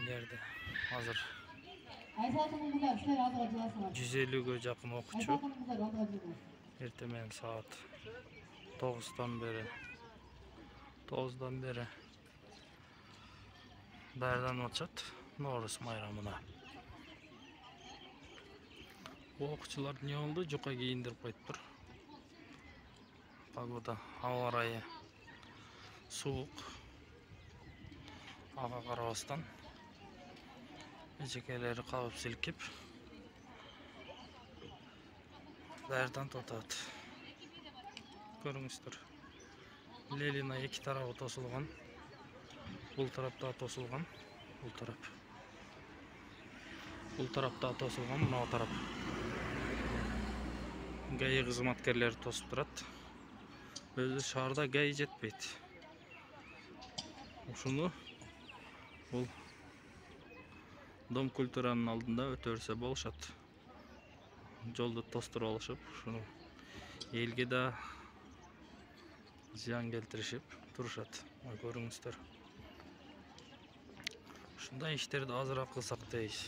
жерде азыр 150-гө жакын окуучу. Эртең менен саат 9-дан бери даярданып атышат Ноорус майрамына. Окуучулар эмне болду? Жука кийиндирип коюптур. Погода, аба ырайы суук. Ага карабастан эжекелери кабып силкип даярданып атат. Көрүңүздөр. Лелина эки тарабы тосулган. Бул тарапта тосулган. Бул тарапта тосулган, мына тарап. ГАИ кызматкерлери тосуп турат. Өзү шаарда ГАИ жетпейт. Ушуну бул Дом культуранын алдында өтө берсе болушат. Жолду тостуруп алышып, ушуну элге да зыян келтиришип турушат. Көрүңүздөр. Ушундай иштерди азыраак кылсак дейбиз.